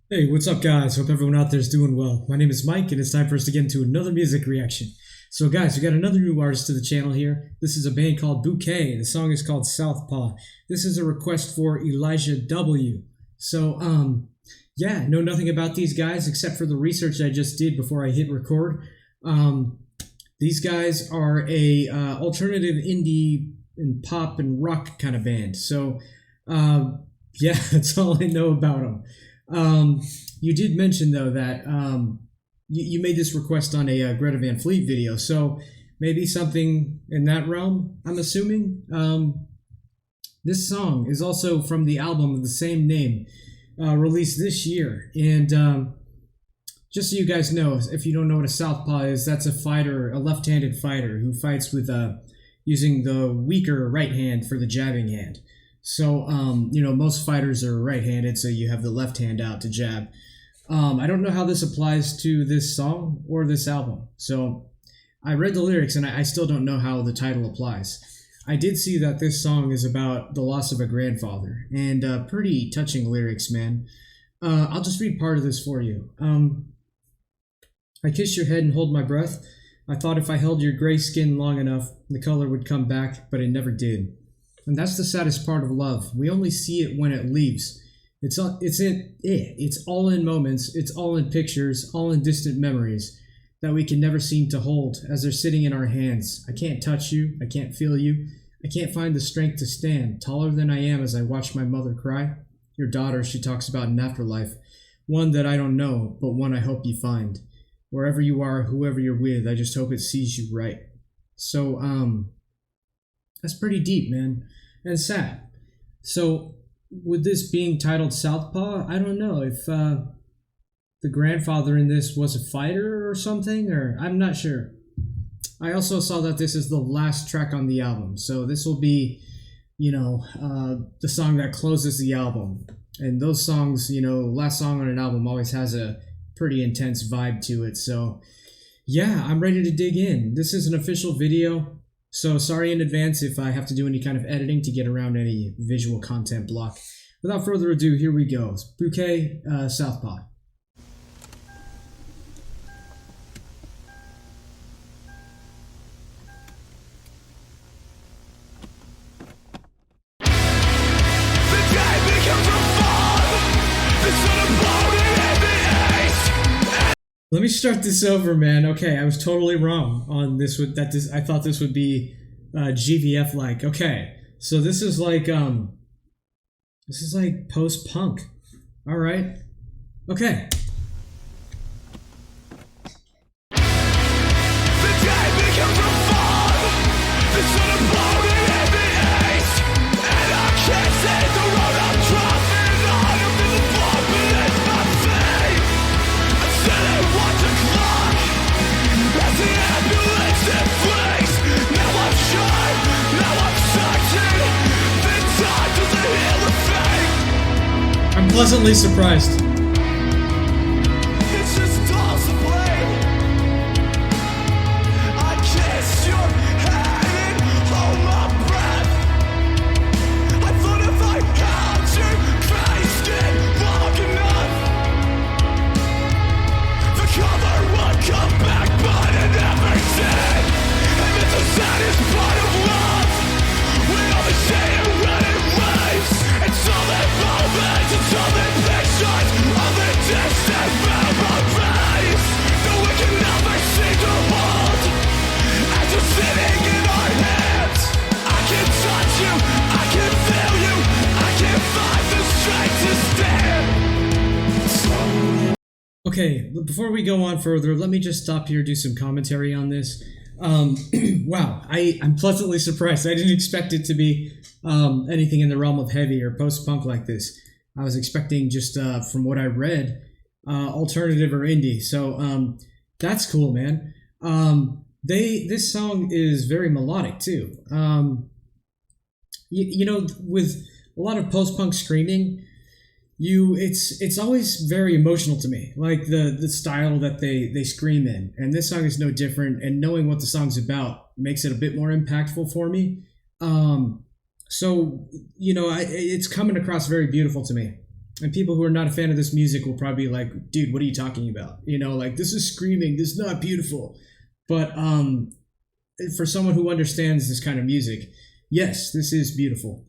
Hey, what's up, guys? Hope everyone out there is doing well. My name is Mike, and it's time for us to get into another music reaction. So, guys, we got another new artist to the channel here. This is a band called Bouquet. The song is called Southpaw. This is a request for Elijah W. So, yeah, know nothing about these guys except for the research I just did before I hit record. These guys are a alternative indie and pop and rock kind of band. So, yeah, that's all I know about them. You did mention though that you made this request on a Greta Van Fleet video, so maybe something in that realm. I'm assuming. This song is also from the album of the same name, released this year. And just so you guys know, if you don't know what a southpaw is, that's a fighter, a left-handed fighter who fights with using the weaker right hand for the jabbing hand. So, most fighters are right-handed, so you have the left hand out to jab. I don't know how this applies to this song or this album. So, I read the lyrics, and I still don't know how the title applies. I did see that this song is about the loss of a grandfather, and pretty touching lyrics, man. I'll just read part of this for you. I kiss your head and hold my breath. I thought if I held your gray skin long enough, the color would come back, but it never did. And that's the saddest part of love. We only see it when it leaves. It's all in moments, it's all in pictures, all in distant memories that we can never seem to hold as they're sitting in our hands. I can't touch you, I can't feel you, I can't find the strength to stand, taller than I am as I watch my mother cry. Your daughter, she talks about an afterlife, one that I don't know, but one I hope you find. Wherever you are, whoever you're with, I just hope it sees you right. So, that's pretty deep, man, and sad. So, with this being titled Southpaw, I don't know if the grandfather in this was a fighter or something, or I'm not sure. I also saw that this is the last track on the album, so this will be, the song that closes the album. And those songs, last song on an album always has a pretty intense vibe to it. So, yeah, I'm ready to dig in. This is an official video. So sorry in advance if I have to do any kind of editing to get around any visual content block. Without further ado, here we go. Bouquet, Southpaw. Let me start this over, man. Okay, I was totally wrong on this. I thought this would be GVF like. Okay, so this is like post punk. All right. Okay. I'm pleasantly surprised. Okay, before we go on further, let me just stop here, do some commentary on this. Wow, I'm pleasantly surprised. I didn't expect it to be anything in the realm of heavy or post-punk like this. I was expecting just, from what I read, alternative or indie. So that's cool, man. This song is very melodic too. With a lot of post-punk screaming, it's always very emotional to me, like the style that they scream in, and this song is no different. And knowing what the song's about makes it a bit more impactful for me. So it's coming across very beautiful to me. And people who are not a fan of this music will probably be like, dude, what are you talking about? You know, like, this is screaming, this is not beautiful. But for someone who understands this kind of music, yes, this is beautiful.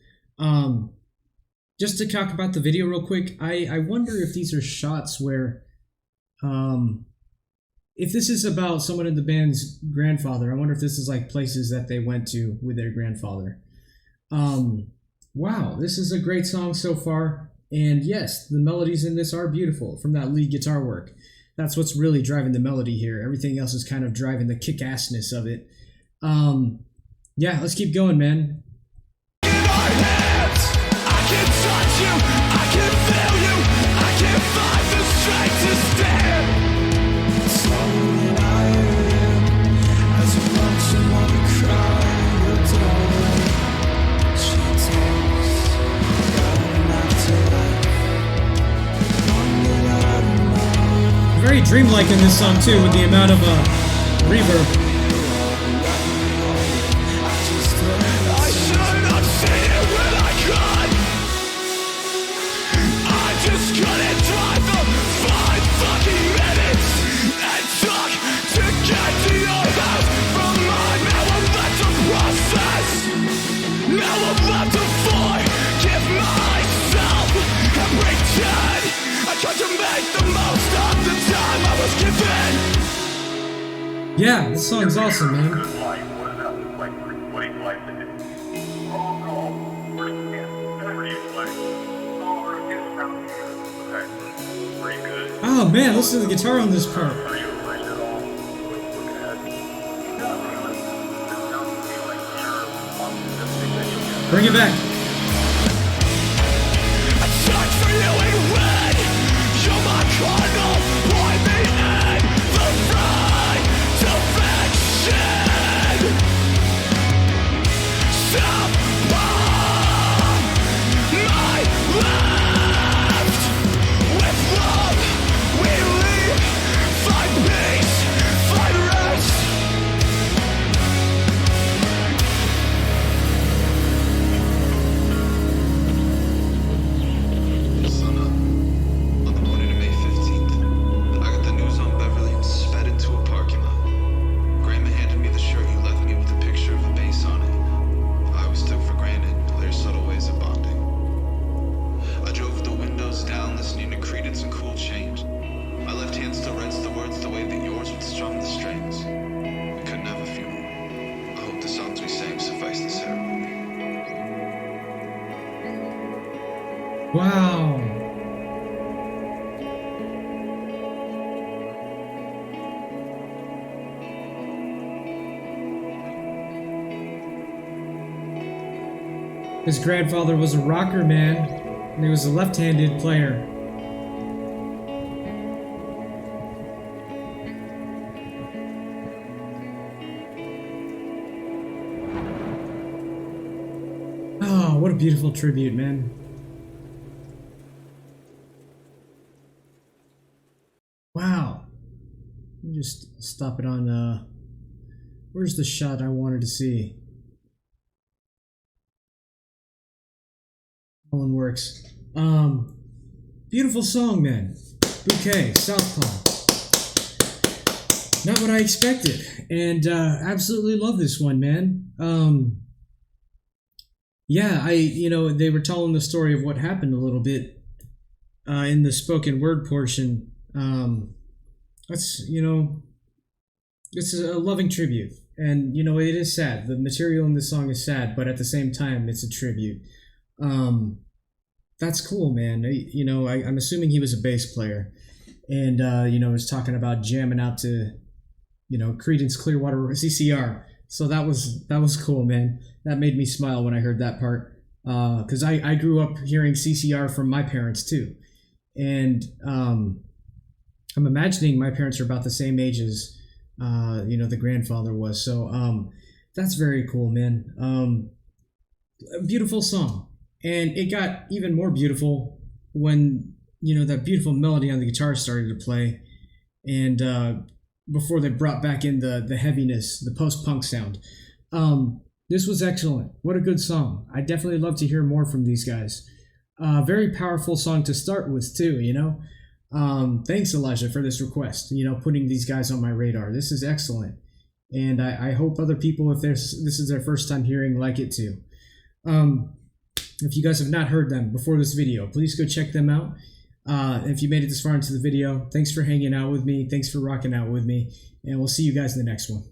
Just to talk about the video real quick, I wonder if these are shots where, if this is about someone in the band's grandfather, I wonder if this is like places that they went to with their grandfather. Wow, this is a great song so far. And yes, the melodies in this are beautiful from that lead guitar work. That's what's really driving the melody here. Everything else is kind of driving the kick-assness of it. Yeah, let's keep going, man. In my hands, I can touch you, I can feel you, I can find the strength to stand. Slowly I am, as you watch your mother cry, your darling. She talks, going after life. One that I know. Very dreamlike in this song too, with the amount of reverb. I should have seen it when I could. I just couldn't drive the 5 fucking minutes and talk to get to your house from mine. Now I'm left to process. Now I'm left to forgive myself and pretend I tried to make the most of the time I was given. Yeah, this song's awesome, man. Good life. What is that look like? What do you like to do? Oh, no. Where do you play? Where do you play? Oh, we're getting around here. Okay. Pretty good. Oh man, listen to the guitar on this part. Are you afraid at all? Look ahead. Not really. It sounds to me like you're optimistic that you'll get Bring it back. I search for you in red. You're my cardinal. Point me in the right direction. Southpaw, my left. With love, we leave. Find peace, find rest. Sun up. On the morning of May 15th, I got the news on Beverly and sped into a parking lot. Grandma handed me the shirt you left me with a picture of a bass on it. I always took for granted their subtle ways of bonding. I drove with the windows down, listening to Credence and Cool Change. My left hand still writes the words the way that yours would strum the strings. We couldn't have a funeral. I hope the songs we sang suffice the ceremony. Wow. His grandfather was a rocker, man, and he was a left-handed player. Oh, what a beautiful tribute, man. Wow. Let me just stop it on, where's the shot I wanted to see? That one works. Beautiful song, man. Bouquet, Southpaw. Not what I expected, and absolutely love this one, man. Yeah, they were telling the story of what happened a little bit in the spoken word portion. It's a loving tribute, and it is sad. The material in this song is sad, but at the same time, it's a tribute. That's cool, man. I'm assuming he was a bass player, and was talking about jamming out to, Creedence Clearwater CCR. So that was cool, man. That made me smile when I heard that part, because I grew up hearing CCR from my parents too, and I'm imagining my parents are about the same age as the grandfather was. So that's very cool, man. A beautiful song, and it got even more beautiful when that beautiful melody on the guitar started to play, and before they brought back in the heaviness, the post-punk sound. This was excellent. What a good song. I definitely love to hear more from these guys. Very powerful song to start with too, you know. Thanks, Elijah, for this request. You know, putting these guys on my radar. This is excellent, and I hope other people, if this is their first time hearing, like it too. If you guys have not heard them before this video, please go check them out. If you made it this far into the video, thanks for hanging out with me. Thanks for rocking out with me, and we'll see you guys in the next one.